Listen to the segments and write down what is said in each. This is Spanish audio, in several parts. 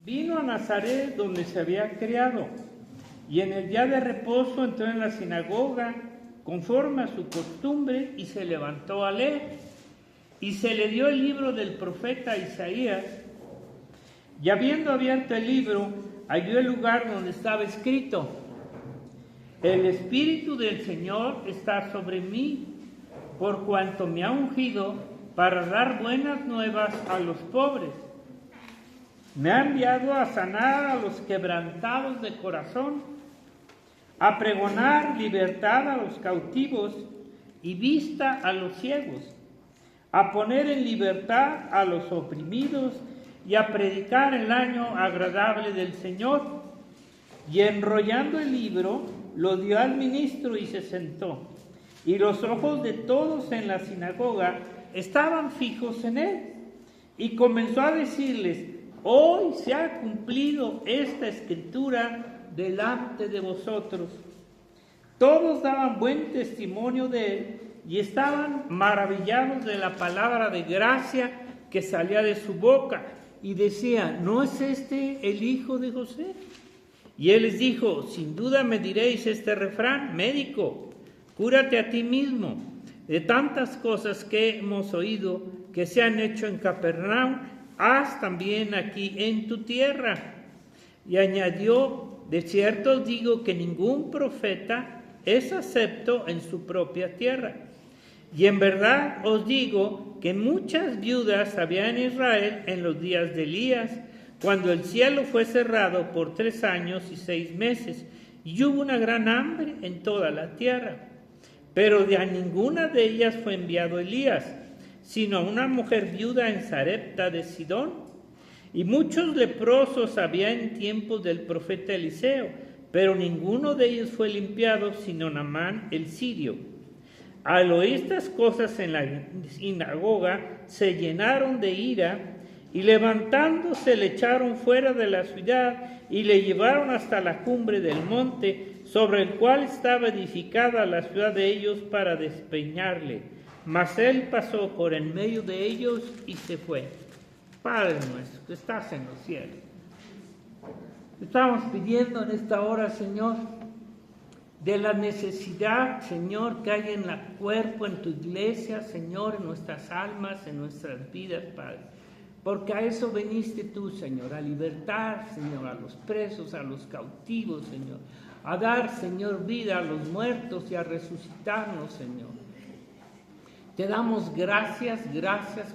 Vino a Nazaret, donde se había criado, y en el día de reposo entró en la sinagoga, conforme a su costumbre, y se levantó a leer. Y se le dio el libro del profeta Isaías, y habiendo abierto el libro, halló el lugar donde estaba escrito: El Espíritu del Señor está sobre mí, por cuanto me ha ungido para dar buenas nuevas a los pobres. Me ha enviado a sanar a los quebrantados de corazón, a pregonar libertad a los cautivos y vista a los ciegos, a poner en libertad a los oprimidos y a predicar el año agradable del Señor. Y enrollando el libro, lo dio al ministro y se sentó. Y los ojos de todos en la sinagoga estaban fijos en él. Y comenzó a decirles: Hoy se ha cumplido esta escritura delante de vosotros. Todos daban buen testimonio de él y estaban maravillados de la palabra de gracia que salía de su boca. Y decían: ¿no es este el hijo de José? Y él les dijo: sin duda me diréis este refrán: médico, cúrate a ti mismo. De tantas cosas que hemos oído que se han hecho en Capernaum, haz también aquí en tu tierra. Y añadió: de cierto os digo que ningún profeta es acepto en su propia tierra. Y en verdad os digo que muchas viudas había en Israel en los días de Elías, cuando el cielo fue cerrado por 3 años y 6 meses, y hubo una gran hambre en toda la tierra. Pero a ninguna de ellas fue enviado Elías, sino a una mujer viuda en Sarepta de Sidón. Y muchos leprosos había en tiempos del profeta Eliseo, pero ninguno de ellos fue limpiado, sino Naamán el sirio. Al oír estas cosas en la sinagoga, se llenaron de ira, y levantándose le echaron fuera de la ciudad, y le llevaron hasta la cumbre del monte, sobre el cual estaba edificada la ciudad de ellos, para despeñarle. Mas él pasó por en medio de ellos y se fue. Padre nuestro, que estás en los cielos, estamos pidiendo en esta hora, Señor, de la necesidad, Señor, que hay en el cuerpo, en tu iglesia, Señor, en nuestras almas, en nuestras vidas, Padre. Porque a eso veniste tú, Señor, a libertar, Señor, a los presos, a los cautivos, Señor, a dar, Señor, vida a los muertos y a resucitarnos, Señor. Te damos gracias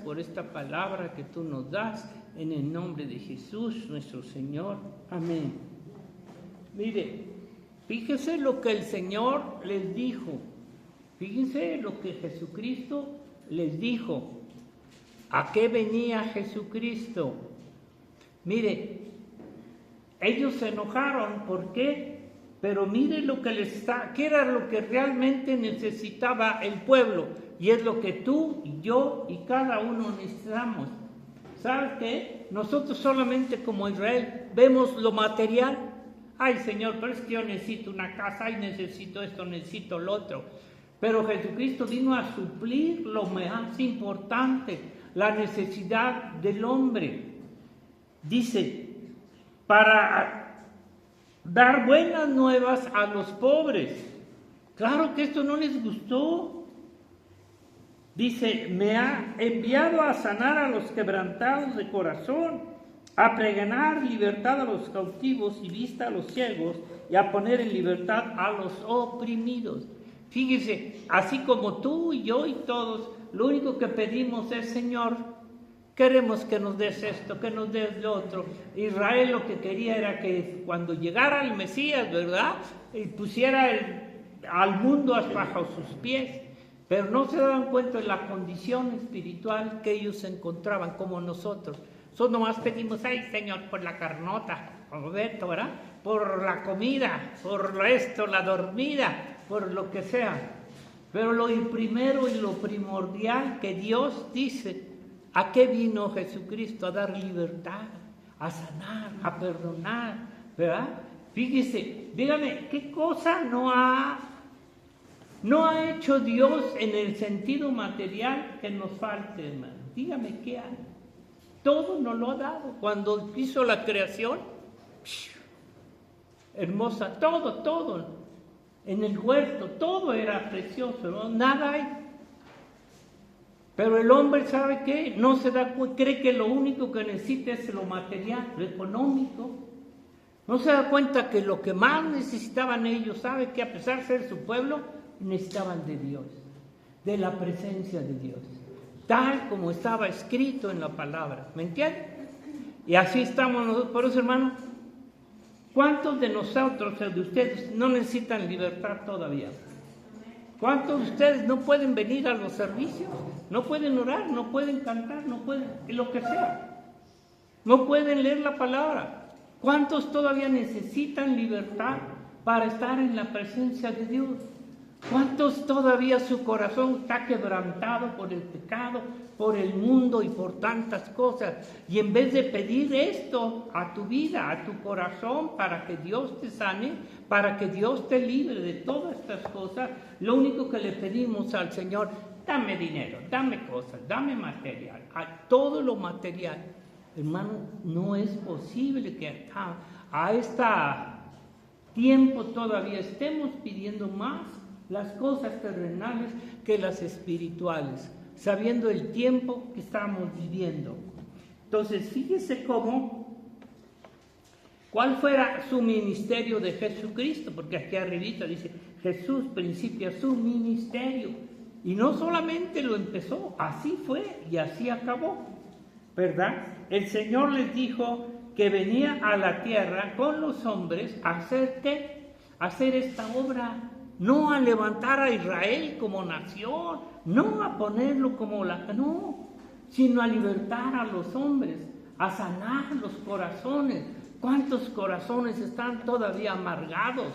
por esta palabra que tú nos das, en el nombre de Jesús, nuestro Señor. Amén. Mire, fíjese lo que el Señor les dijo. Fíjense lo que Jesucristo les dijo. ¿A qué venía Jesucristo? Mire, ellos se enojaron. ¿Por qué? Pero mire lo que ¿qué era lo que realmente necesitaba el pueblo? Y es lo que tú y yo y cada uno necesitamos. ¿Sabes qué? Nosotros solamente como Israel vemos lo material. Ay, Señor, pero es que yo necesito una casa, ay, necesito esto, necesito lo otro. Pero Jesucristo vino a suplir lo más importante, la necesidad del hombre. Dice, para dar buenas nuevas a los pobres. Claro que esto no les gustó. Dice, me ha enviado a sanar a los quebrantados de corazón, a pregonar libertad a los cautivos y vista a los ciegos, y a poner en libertad a los oprimidos. Fíjese, así como tú y yo y todos, lo único que pedimos es: Señor, queremos que nos des esto, que nos des lo otro. Israel lo que quería era que cuando llegara el Mesías, ¿verdad?, y pusiera al mundo bajo sus pies. Pero no se daban cuenta de la condición espiritual que ellos se encontraban como nosotros. Solo nomás pedimos: ay, Señor, por la carnota, Roberto, ¿verdad?, por la comida, por esto, la dormida, por lo que sea. Pero lo primero y lo primordial que Dios dice: ¿a qué vino Jesucristo? A dar libertad, a sanar, a perdonar, ¿verdad? Fíjese, dígame, ¿qué cosa no ha hecho Dios en el sentido material que nos falte, hermano? Dígame, ¿qué hay? Todo nos lo ha dado. Cuando hizo la creación, hermosa, todo, en el huerto, todo era precioso, ¿no? Nada hay. Pero el hombre, ¿sabe qué? No se da cuenta, cree que lo único que necesita es lo material, lo económico. No se da cuenta que lo que más necesitaban ellos, ¿sabe? Que a pesar de ser su pueblo, necesitaban de Dios, de la presencia de Dios, tal como estaba escrito en la palabra, ¿me entienden? Y así estamos nosotros. Por eso, hermano, ¿cuántos de nosotros, de ustedes, no necesitan libertad todavía? ¿Cuántos de ustedes no pueden venir a los servicios? No pueden orar, no pueden cantar, no pueden, lo que sea. No pueden leer la palabra. ¿Cuántos todavía necesitan libertad para estar en la presencia de Dios? ¿Cuántos todavía su corazón está quebrantado por el pecado, por el mundo y por tantas cosas? Y en vez de pedir esto a tu vida, a tu corazón, para que Dios te sane, para que Dios te libre de todas estas cosas, lo único que le pedimos al Señor, dame dinero, dame cosas, dame material, a todo lo material. Hermano, no es posible que a este tiempo todavía estemos pidiendo más las cosas terrenales que las espirituales, sabiendo el tiempo que estamos viviendo. Entonces, fíjese cuál fuera su ministerio de Jesucristo, porque aquí arribita dice, Jesús principia su ministerio, y no solamente lo empezó, así fue y así acabó, ¿verdad? El Señor les dijo que venía a la tierra con los hombres a hacer ¿qué? A hacer esta obra, no a levantar a Israel como nación, no a ponerlo como no, sino a libertar a los hombres, a sanar los corazones. ¿Cuántos corazones están todavía amargados?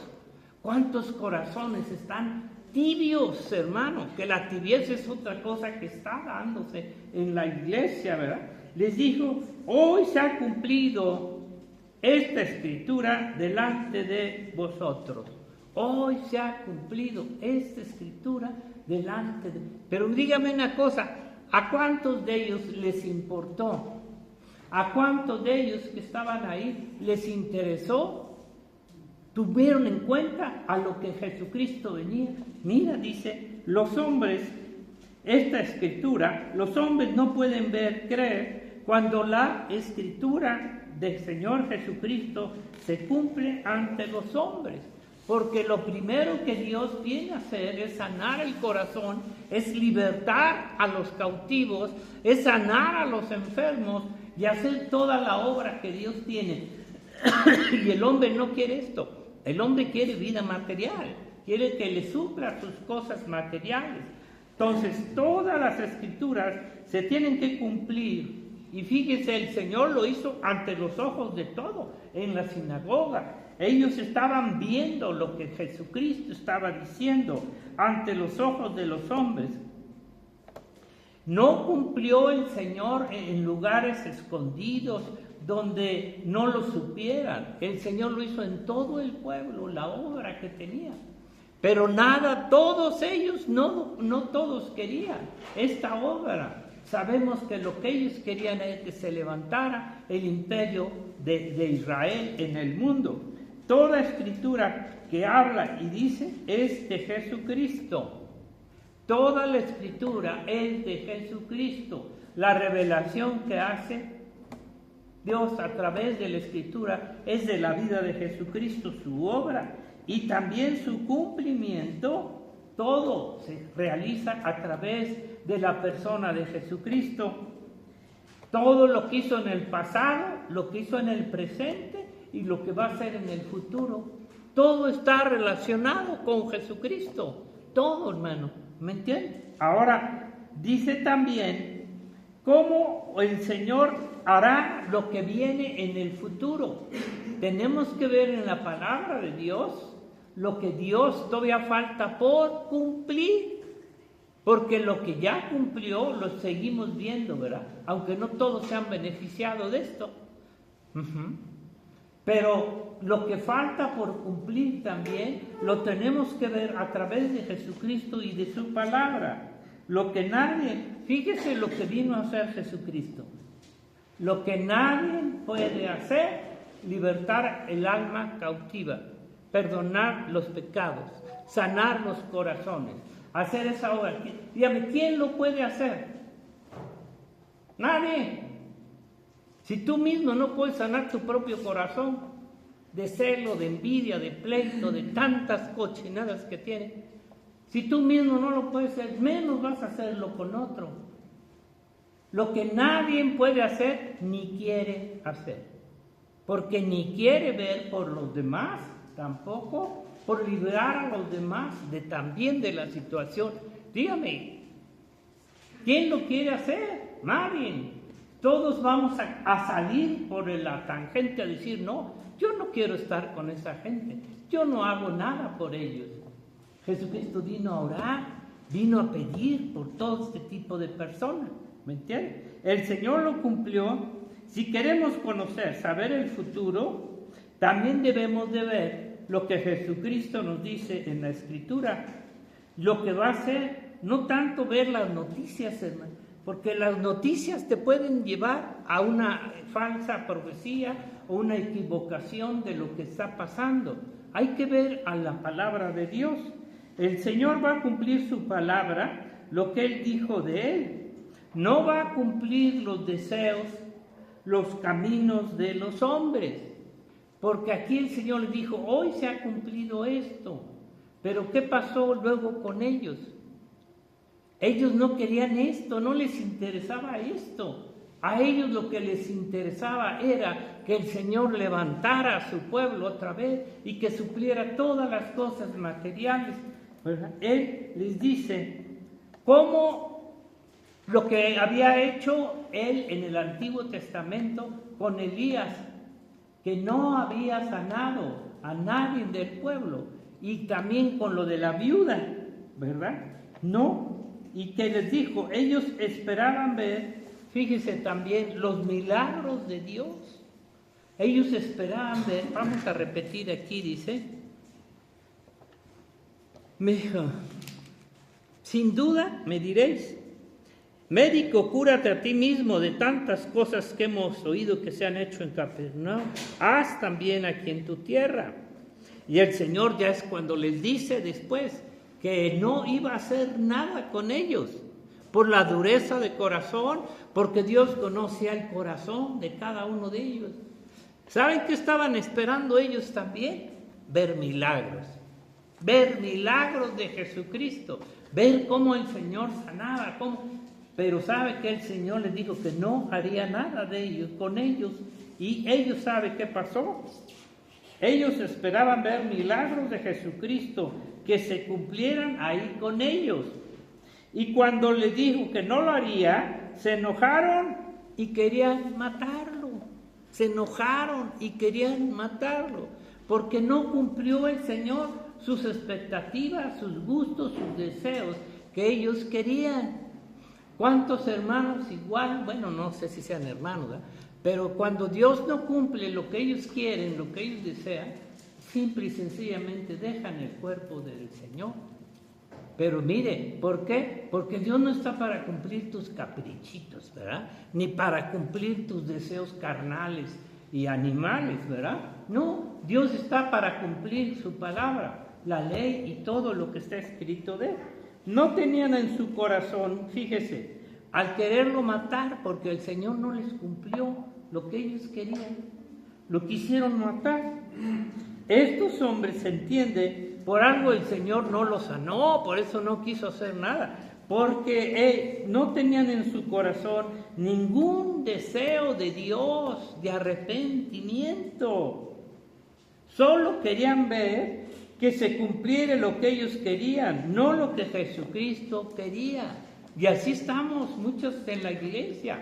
¿Cuántos corazones están tibios, hermano? Que la tibieza es otra cosa que está dándose en la iglesia, ¿verdad? Les dijo, hoy se ha cumplido esta escritura delante de vosotros. Hoy se ha cumplido esta escritura delante de... Pero dígame una cosa, ¿a cuántos de ellos les importó? ¿A cuántos de ellos que estaban ahí les interesó? ¿Tuvieron en cuenta a lo que Jesucristo venía? Mira, dice, los hombres, esta escritura, los hombres no pueden creer cuando la escritura del Señor Jesucristo se cumple ante los hombres. Porque lo primero que Dios viene a hacer es sanar el corazón, es libertar a los cautivos, es sanar a los enfermos y hacer toda la obra que Dios tiene. Y el hombre no quiere esto, el hombre quiere vida material, quiere que le supla sus cosas materiales. Entonces, todas las escrituras se tienen que cumplir. Y fíjese, el Señor lo hizo ante los ojos de todos, en la sinagoga. Ellos estaban viendo lo que Jesucristo estaba diciendo ante los ojos de los hombres. No cumplió el Señor en lugares escondidos donde no lo supieran. El Señor lo hizo en todo el pueblo, la obra que tenía. Pero nada, todos ellos, no todos querían esta obra. Sabemos que lo que ellos querían es que se levantara el imperio de Israel en el mundo. Toda escritura que habla y dice es de Jesucristo. Toda la escritura es de Jesucristo. La revelación que hace Dios a través de la escritura es de la vida de Jesucristo, su obra, y también su cumplimiento. Todo se realiza a través de la persona de Jesucristo. Todo lo que hizo en el pasado, lo que hizo en el presente y lo que va a hacer en el futuro, todo está relacionado con Jesucristo. Todo, hermano, ¿me entiende? Ahora, dice también cómo el Señor hará lo que viene en el futuro. Tenemos que ver en la palabra de Dios lo que Dios todavía falta por cumplir, porque lo que ya cumplió lo seguimos viendo, ¿verdad? Aunque no todos se han beneficiado de esto. Pero lo que falta por cumplir también lo tenemos que ver a través de Jesucristo y de su palabra. Lo que nadie, fíjese lo que vino a hacer Jesucristo. lo que nadie puede hacer, libertar el alma cautiva, perdonar los pecados, sanar los corazones, hacer esa obra. Dígame, ¿quién lo puede hacer? Nadie. Si tú mismo no puedes sanar tu propio corazón de celo, de envidia, de pleito, de tantas cochinadas que tiene, si tú mismo no lo puedes hacer, menos vas a hacerlo con otro. Lo que nadie puede hacer, ni quiere hacer. Porque ni quiere ver por los demás, tampoco por librar a los demás también de la situación. Dígame, ¿quién lo quiere hacer? Nadie. Todos vamos a salir por la tangente a decir, no, yo no quiero estar con esa gente, yo no hago nada por ellos. Jesucristo vino a orar, vino a pedir por todo este tipo de personas, ¿me entiendes? El Señor lo cumplió. Si queremos conocer, saber el futuro, también debemos de ver lo que Jesucristo nos dice en la Escritura, lo que va a hacer, no tanto ver las noticias, hermano, porque las noticias te pueden llevar a una falsa profecía o una equivocación de lo que está pasando. Hay que ver a la palabra de Dios. El Señor va a cumplir su palabra, lo que Él dijo de Él. No va a cumplir los deseos, los caminos de los hombres. Porque aquí el Señor le dijo, hoy se ha cumplido esto. Pero ¿qué pasó luego con ellos? Ellos no querían esto, no les interesaba esto. A ellos lo que les interesaba era que el Señor levantara a su pueblo otra vez y que supliera todas las cosas materiales. Él les dice cómo lo que había hecho Él en el Antiguo Testamento con Elías, que no había sanado a nadie del pueblo, y también con lo de la viuda, ¿verdad? No. Y que les dijo, ellos esperaban ver, fíjese también, los milagros de Dios. Ellos esperaban ver, vamos a repetir aquí, dice, sin duda me diréis, médico, cúrate a ti mismo de tantas cosas que hemos oído que se han hecho en Capernaum, haz también aquí en tu tierra. Y el Señor ya es cuando les dice después, que no iba a hacer nada con ellos, por la dureza de corazón, porque Dios conocía el corazón de cada uno de ellos. ¿Saben qué estaban esperando ellos también? Ver milagros de Jesucristo, ver cómo el Señor sanaba, pero sabe que el Señor les dijo que no haría nada de ellos, con ellos, y ellos saben qué pasó. Ellos esperaban ver milagros de Jesucristo que se cumplieran ahí con ellos. Y cuando les dijo que no lo haría, se enojaron y querían matarlo. Se enojaron y querían matarlo, porque no cumplió el Señor sus expectativas, sus gustos, sus deseos que ellos querían. ¿Cuántos hermanos igual? Bueno, no sé si sean hermanos, ¿verdad? Pero cuando Dios no cumple lo que ellos quieren, lo que ellos desean, simple y sencillamente dejan el cuerpo del Señor. Pero mire, ¿por qué? Porque Dios no está para cumplir tus caprichitos, ¿verdad? Ni para cumplir tus deseos carnales y animales, ¿verdad? No, Dios está para cumplir su palabra, la ley y todo lo que está escrito de Él. No tenían en su corazón, fíjese, al quererlo matar, porque el Señor no les cumplió lo que ellos querían, lo quisieron matar. Estos hombres, se entiende, por algo el Señor no los sanó, por eso no quiso hacer nada, porque no tenían en su corazón ningún deseo de Dios, de arrepentimiento. Solo querían ver que se cumpliera lo que ellos querían, no lo que Jesucristo quería. Y así estamos muchos en la iglesia,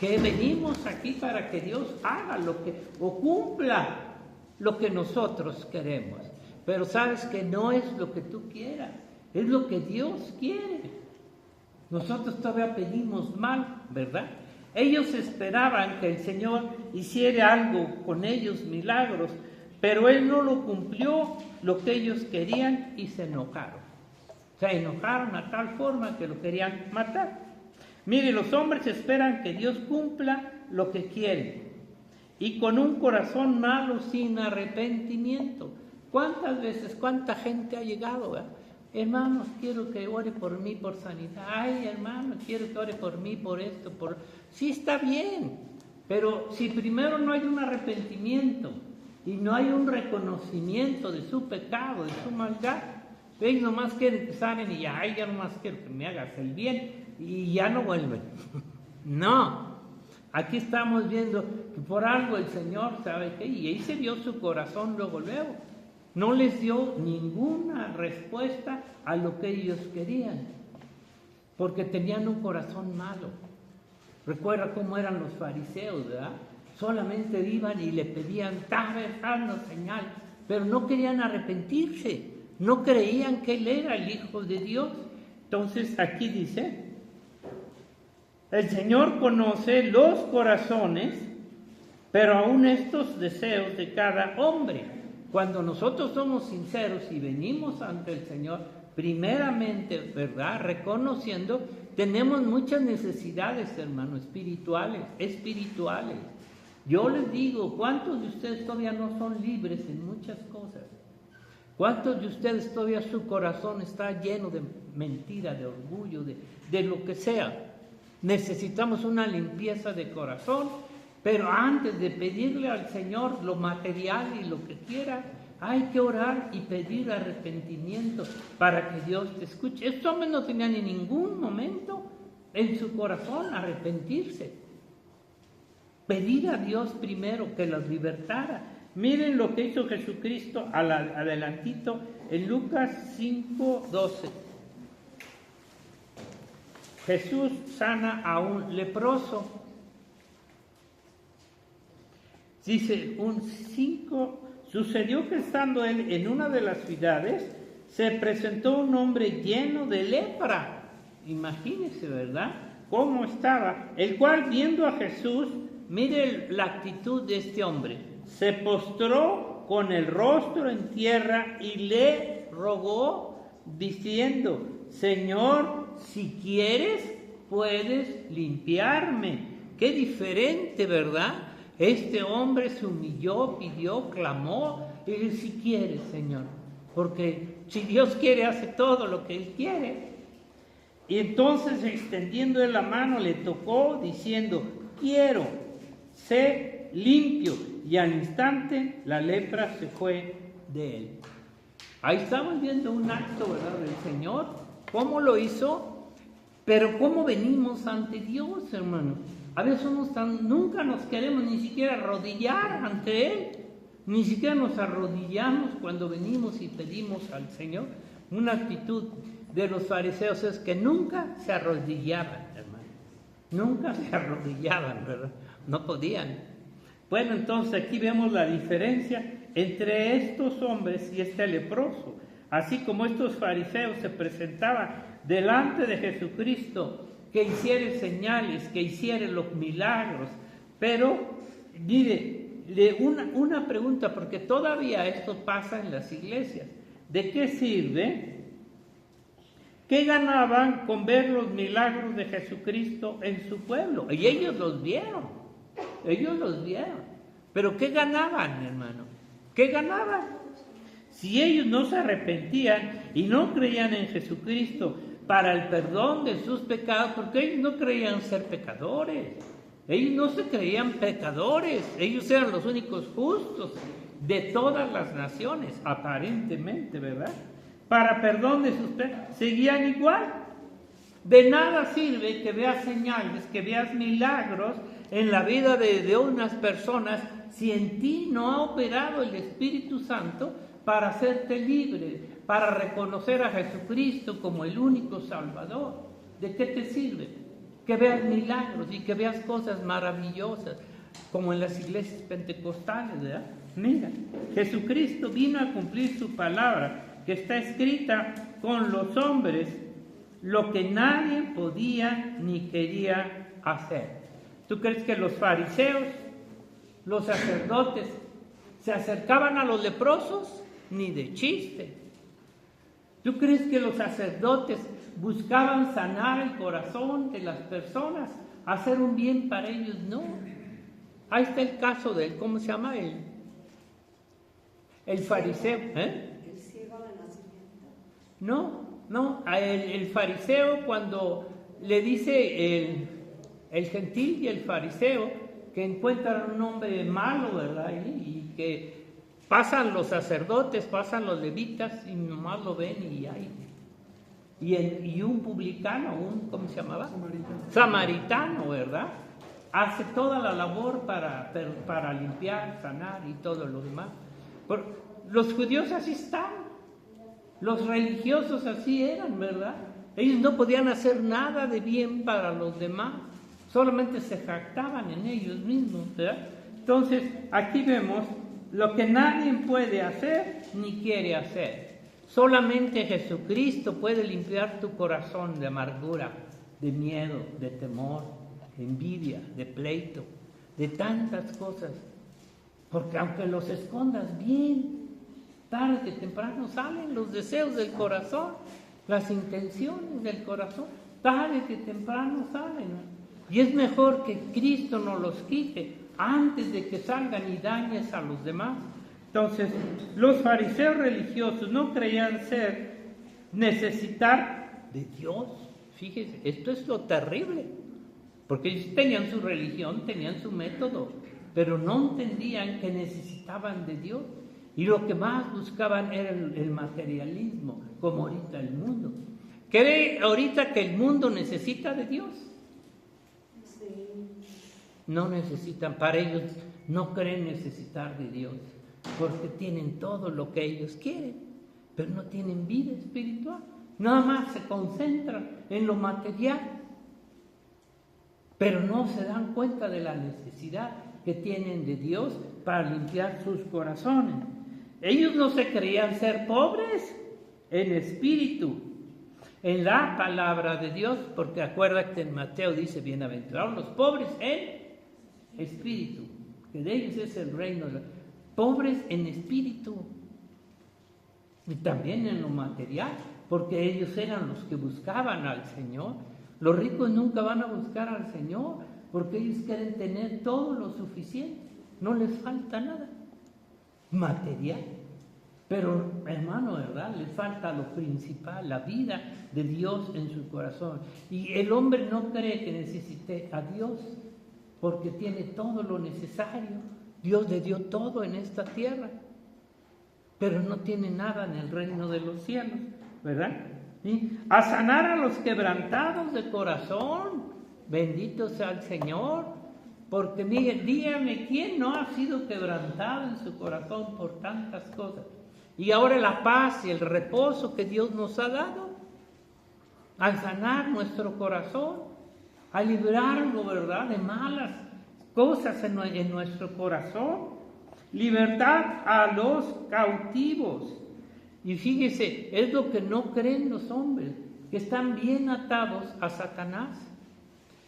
que venimos aquí para que Dios haga lo que, o cumpla lo que nosotros queremos. Pero sabes que no es lo que tú quieras, es lo que Dios quiere. Nosotros todavía pedimos mal, ¿verdad? Ellos esperaban que el Señor hiciera algo con ellos, milagros, pero Él no lo cumplió, lo que ellos querían, y se enojaron. Se enojaron a tal forma que lo querían matar. Mire, los hombres esperan que Dios cumpla lo que quieren y con un corazón malo sin arrepentimiento. ¿Cuántas veces, cuánta gente ha llegado, ¿verdad? Hermanos, quiero que ore por mí por sanidad. Ay, hermano, quiero que ore por mí por esto, por... Sí, está bien, pero si primero no hay un arrepentimiento y no hay un reconocimiento de su pecado, de su maldad, ellos nomás quieren que salen y ya, ay, ya nomás quiero que me hagas el bien y ya no vuelven. No, aquí estamos viendo que por algo el Señor sabe que, y ahí se vio su corazón luego. No les dio ninguna respuesta a lo que ellos querían, porque tenían un corazón malo. Recuerda cómo eran los fariseos, ¿verdad? Solamente iban y le pedían, dando señal, pero no querían arrepentirse, no creían que Él era el Hijo de Dios. Entonces aquí dice, el Señor conoce los corazones, pero aún estos deseos de cada hombre. Cuando nosotros somos sinceros y venimos ante el Señor, primeramente, ¿verdad?, reconociendo, tenemos muchas necesidades, hermanos, espirituales. Yo les digo, ¿cuántos de ustedes todavía no son libres en muchas cosas? ¿Cuántos de ustedes todavía su corazón está lleno de mentira, de orgullo, de lo que sea? Necesitamos una limpieza de corazón. Pero antes de pedirle al Señor lo material y lo que quiera, hay que orar y pedir arrepentimiento para que Dios te escuche. Estos hombres no tenían en ningún momento en su corazón arrepentirse. Pedir a Dios primero que los libertara. Miren lo que hizo Jesucristo adelantito en Lucas 5:12. Jesús sana a un leproso. Dice, sucedió que estando él en una de las ciudades, se presentó un hombre lleno de lepra. Imagínense, ¿verdad?, cómo estaba. El cual, viendo a Jesús, mire la actitud de este hombre, se postró con el rostro en tierra y le rogó, diciendo, Señor, si quieres, puedes limpiarme. Qué diferente, ¿verdad? Este hombre se humilló, pidió, clamó, y dijo, si quieres, Señor, porque si Dios quiere, hace todo lo que Él quiere. Y entonces, extendiendo la mano, le tocó, diciendo, quiero, sé limpio. Y al instante, la lepra se fue de él. Ahí estamos viendo un acto, ¿verdad?, del Señor, cómo lo hizo, pero cómo venimos ante Dios, hermano. A veces nunca nos queremos ni siquiera arrodillar ante Él, ni siquiera nos arrodillamos cuando venimos y pedimos al Señor. Una actitud de los fariseos es que nunca se arrodillaban, hermano. Nunca se arrodillaban, ¿verdad? No podían. Bueno, entonces aquí vemos la diferencia entre estos hombres y este leproso. Así como estos fariseos se presentaban delante de Jesucristo, que hiciere señales, que hiciere los milagros. Pero, mire, una pregunta, porque todavía esto pasa en las iglesias. ¿De qué sirve? ¿Qué ganaban con ver los milagros de Jesucristo en su pueblo? Y ellos los vieron. Pero ¿qué ganaban, hermano? ¿Qué ganaban? Si ellos no se arrepentían y no creían en Jesucristo para el perdón de sus pecados, porque ellos no creían ser pecadores, ellos no se creían pecadores, ellos eran los únicos justos de todas las naciones, aparentemente, ¿verdad? Para perdón de sus pecados, seguían igual. De nada sirve que veas señales, que veas milagros en la vida de unas personas si en ti no ha operado el Espíritu Santo para hacerte libre, para reconocer a Jesucristo como el único Salvador. ¿De qué te sirve? Que veas milagros y que veas cosas maravillosas, como en las iglesias pentecostales, ¿verdad? Mira, Jesucristo vino a cumplir su palabra, que está escrita con los hombres, lo que nadie podía ni quería hacer. ¿Tú crees que los fariseos, los sacerdotes, se acercaban a los leprosos? Ni de chiste. ¿Tú crees que los sacerdotes buscaban sanar el corazón de las personas, hacer un bien para ellos? No. Ahí está el caso de él, ¿cómo se llama? El fariseo. El ciego de nacimiento. No, el fariseo, cuando le dice el gentil y el fariseo que encuentran un hombre malo, ¿verdad? Y que pasan los sacerdotes, pasan los levitas y nomás lo ven y un publicano, ¿cómo se llamaba? Samaritano, ¿verdad? Hace toda la labor para limpiar, sanar y todo lo demás. Los judíos así están, los religiosos así eran, ¿verdad? Ellos no podían hacer nada de bien para los demás, solamente se jactaban en ellos mismos, ¿verdad? Entonces, aquí vemos lo que nadie puede hacer ni quiere hacer. Solamente Jesucristo puede limpiar tu corazón de amargura, de miedo, de temor, de envidia, de pleito, de tantas cosas. Porque aunque los escondas bien, tarde que temprano salen los deseos del corazón, las intenciones del corazón, tarde que temprano salen. Y es mejor que Cristo nos los quite antes de que salgan y dañes a los demás. Entonces, los fariseos religiosos no creían necesitar de Dios. Fíjese, esto es lo terrible, porque ellos tenían su religión, tenían su método, pero no entendían que necesitaban de Dios. Y lo que más buscaban era el materialismo, como ahorita el mundo. ¿Cree ahorita que el mundo necesita de Dios? Sí. No necesitan, para ellos no creen necesitar de Dios, porque tienen todo lo que ellos quieren, pero no tienen vida espiritual. Nada más se concentran en lo material, pero no se dan cuenta de la necesidad que tienen de Dios para limpiar sus corazones. Ellos no se creían ser pobres en espíritu, en la palabra de Dios, porque acuérdate en Mateo dice, bienaventurados los pobres en espíritu, que de ellos es el reino. Pobres en espíritu y también en lo material, porque ellos eran los que buscaban al Señor. Los ricos nunca van a buscar al Señor, porque ellos quieren tener todo lo suficiente, no les falta nada material. Pero hermano, ¿verdad? Les falta lo principal, la vida de Dios en su corazón. Y el hombre no cree que necesite a Dios, porque tiene todo lo necesario. Dios le dio todo en esta tierra, pero no tiene nada en el reino de los cielos, ¿verdad? ¿Sí? A sanar a los quebrantados de corazón, bendito sea el Señor, porque dígame, ¿quién no ha sido quebrantado en su corazón por tantas cosas? Y ahora la paz y el reposo que Dios nos ha dado, al sanar nuestro corazón, a librarlo, ¿verdad?, de malas cosas en nuestro corazón, libertad a los cautivos. Y fíjese, es lo que no creen los hombres, que están bien atados a Satanás,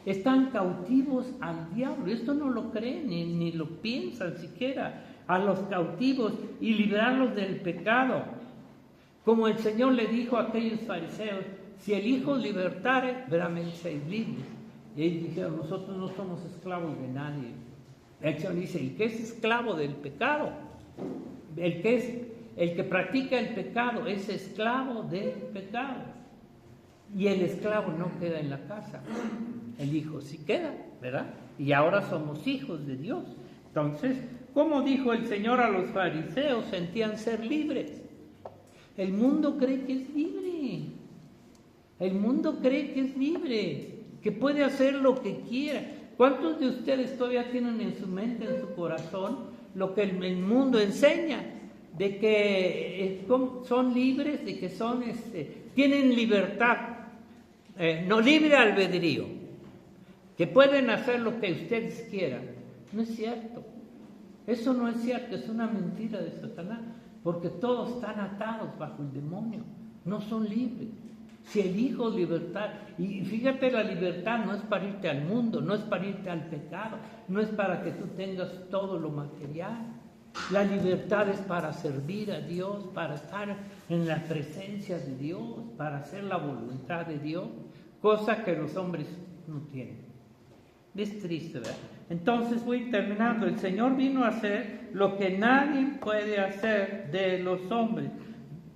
están cautivos al diablo. Esto no lo creen ni lo piensan siquiera, a los cautivos, y librarlos del pecado. Como el Señor le dijo a aquellos fariseos, si el Hijo libertare, seréis libres. Y ellos dijeron, nosotros no somos esclavos de nadie. El Señor dice, el que es esclavo del pecado, el que practica el pecado es esclavo del pecado. Y el esclavo no queda en la casa, el hijo sí queda, ¿verdad? Y ahora somos hijos de Dios. Entonces, como dijo el Señor a los fariseos, sentían ser libres. El mundo cree que es libre. El mundo cree que es libre, que puede hacer lo que quiera. ¿Cuántos de ustedes todavía tienen en su mente, en su corazón, lo que el mundo enseña? De que son libres, de que tienen libertad, no libre albedrío, que pueden hacer lo que ustedes quieran. No es cierto. Eso no es cierto, es una mentira de Satanás, porque todos están atados bajo el demonio, no son libres. Si elijo libertad, y fíjate, la libertad no es para irte al mundo, no es para irte al pecado, no es para que tú tengas todo lo material. La libertad es para servir a Dios, para estar en la presencia de Dios, para hacer la voluntad de Dios, cosa que los hombres no tienen. Es triste, ¿verdad? Entonces voy terminando. El Señor vino a hacer lo que nadie puede hacer de los hombres,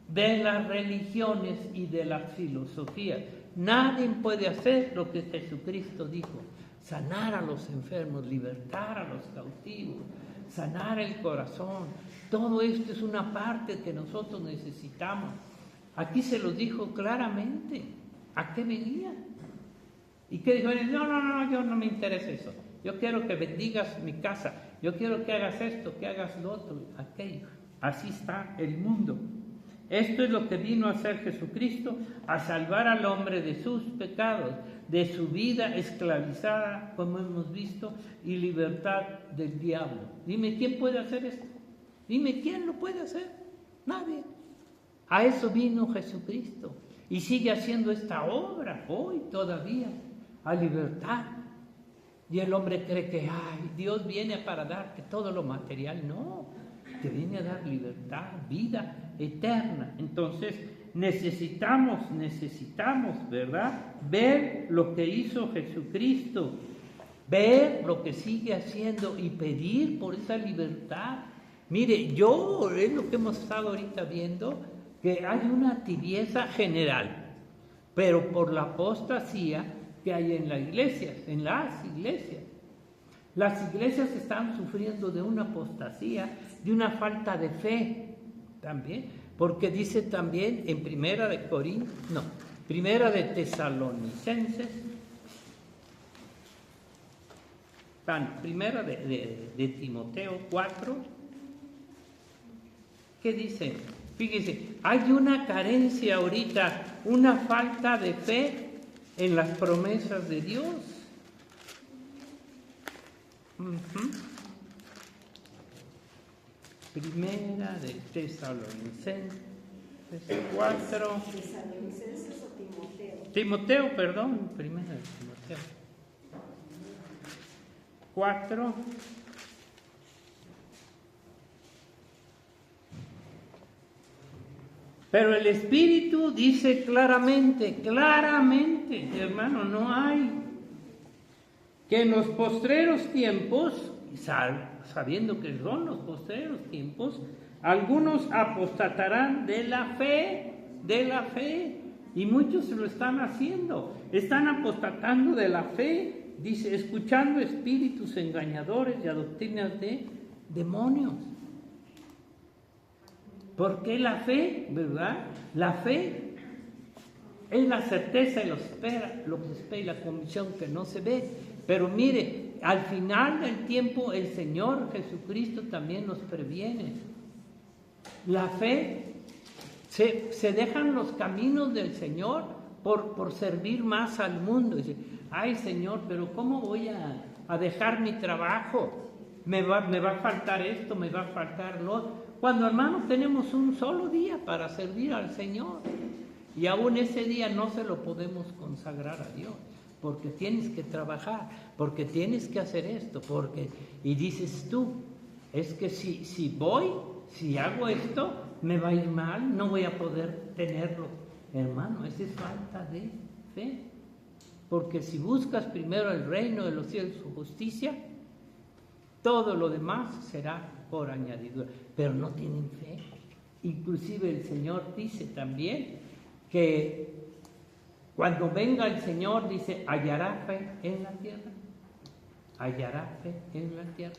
de las religiones y de las filosofías. Nadie puede hacer lo que Jesucristo dijo: sanar a los enfermos, libertar a los cautivos, sanar el corazón. Todo esto es una parte que nosotros necesitamos. Aquí se lo dijo claramente. ¿A qué venía? ¿Y qué dijo? No, yo no me interesa eso. Yo quiero que bendigas mi casa. Yo quiero que hagas esto, que hagas lo otro, aquello. Así está el mundo. Esto es lo que vino a hacer Jesucristo, a salvar al hombre de sus pecados, de su vida esclavizada, como hemos visto, y libertad del diablo. Dime, ¿quién puede hacer esto? Dime, ¿quién lo puede hacer? Nadie. A eso vino Jesucristo. Y sigue haciendo esta obra hoy todavía, a libertar. Y el hombre cree que, Dios viene para darte todo lo material. No, te viene a dar libertad, vida eterna. Entonces necesitamos, ¿verdad? Ver lo que hizo Jesucristo, ver lo que sigue haciendo y pedir por esa libertad. Mire, es lo que hemos estado ahorita viendo, que hay una tibieza general, pero por la apostasía que hay en las iglesias. Las iglesias están sufriendo de una apostasía, de una falta de fe también, porque dice también en Primera de Tesalonicenses, Primera de Timoteo 4, ¿qué dice? Fíjese, hay una carencia ahorita, una falta de fe en las promesas de Dios. Primera de Tesalonicenses 4. ¿Tesalonicenses o Timoteo? Timoteo, perdón, primera de Timoteo 4. Pero el Espíritu dice claramente, hermano, no hay, que en los postreros tiempos, sabiendo que son los postreros tiempos, algunos apostatarán de la fe, y muchos lo están haciendo, están apostatando de la fe, dice, escuchando espíritus engañadores y a doctrinas de demonios. Porque la fe, ¿verdad? La fe es la certeza y lo que se espera y la convicción que no se ve. Pero mire, al final del tiempo el Señor Jesucristo también nos previene. La fe, se dejan los caminos del Señor por servir más al mundo. Dice, Señor, pero ¿cómo voy a dejar mi trabajo? Me va a faltar esto, me va a faltar lo otro. Cuando, hermano, tenemos un solo día para servir al Señor, y aún ese día no se lo podemos consagrar a Dios, porque tienes que trabajar, porque tienes que hacer esto, y dices tú, es que si hago esto, me va a ir mal, no voy a poder tenerlo. Hermano, esa es falta de fe, porque si buscas primero el reino de los cielos y su justicia, todo lo demás será por añadidura, pero no tienen fe. Inclusive el Señor dice también que cuando venga el Señor, dice, hallará fe en la tierra, hallará fe en la tierra.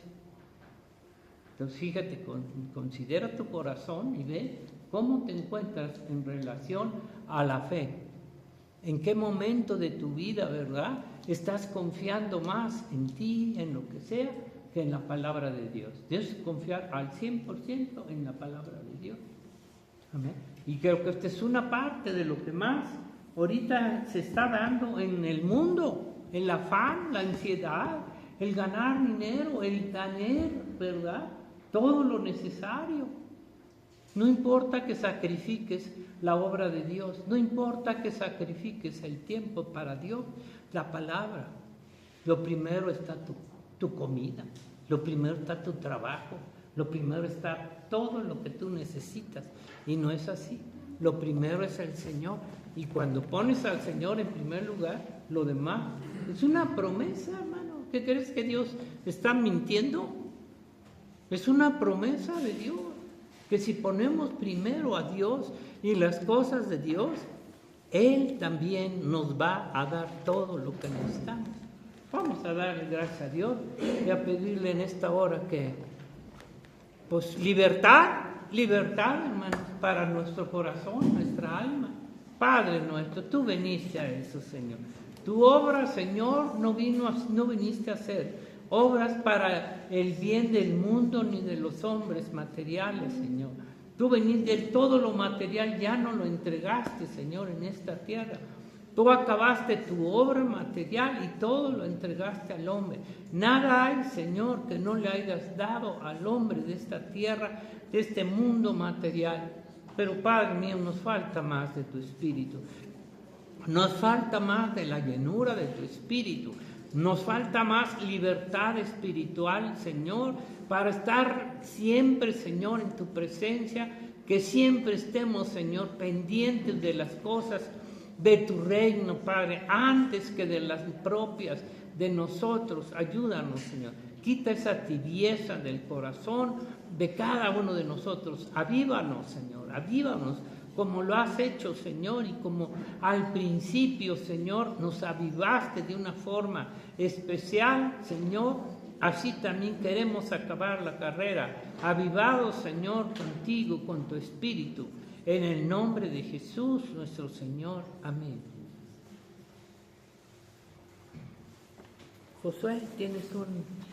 Entonces fíjate, considera tu corazón y ve cómo te encuentras en relación a la fe. ¿En qué momento de tu vida, verdad, estás confiando más en ti, en lo que sea, que en la palabra de Dios? Debes confiar al 100% en la palabra de Dios. Amén. Y creo que esta es una parte de lo que más ahorita se está dando en el mundo, el afán, la ansiedad, el ganar dinero, el tener, ¿verdad?, todo lo necesario. No importa que sacrifiques la obra de Dios, no importa que sacrifiques el tiempo para Dios, la palabra. Lo primero está tu comida, lo primero está tu trabajo, lo primero está todo lo que tú necesitas. Y no es así. Lo primero es el Señor. Y cuando pones al Señor en primer lugar, lo demás es una promesa, hermano. ¿Qué crees que Dios está mintiendo? Es una promesa de Dios, que si ponemos primero a Dios y las cosas de Dios, Él también nos va a dar todo lo que necesitamos. Vamos a darle gracias a Dios y a pedirle en esta hora que, pues, libertad, hermanos, para nuestro corazón, nuestra alma. Padre nuestro, tú viniste a eso, Señor. Tu obra, Señor, no viniste a hacer obras para el bien del mundo ni de los hombres materiales, Señor. Tú viniste, todo lo material ya no lo entregaste, Señor, en esta tierra. Tú acabaste tu obra material y todo lo entregaste al hombre. Nada hay, Señor, que no le hayas dado al hombre de esta tierra, de este mundo material. Pero, Padre mío, nos falta más de tu Espíritu. Nos falta más de la llenura de tu Espíritu. Nos falta más libertad espiritual, Señor, para estar siempre, Señor, en tu presencia, que siempre estemos, Señor, pendientes de las cosas de tu reino, Padre, antes que de las propias de nosotros. Ayúdanos, Señor. Quita esa tibieza del corazón de cada uno de nosotros. Avívanos, Señor, avívanos, como lo has hecho, Señor, y como al principio, Señor, nos avivaste de una forma especial, Señor, así también queremos acabar la carrera, avivados, Señor, contigo, con tu Espíritu, en el nombre de Jesús, nuestro Señor. Amén. Josué, tienes un...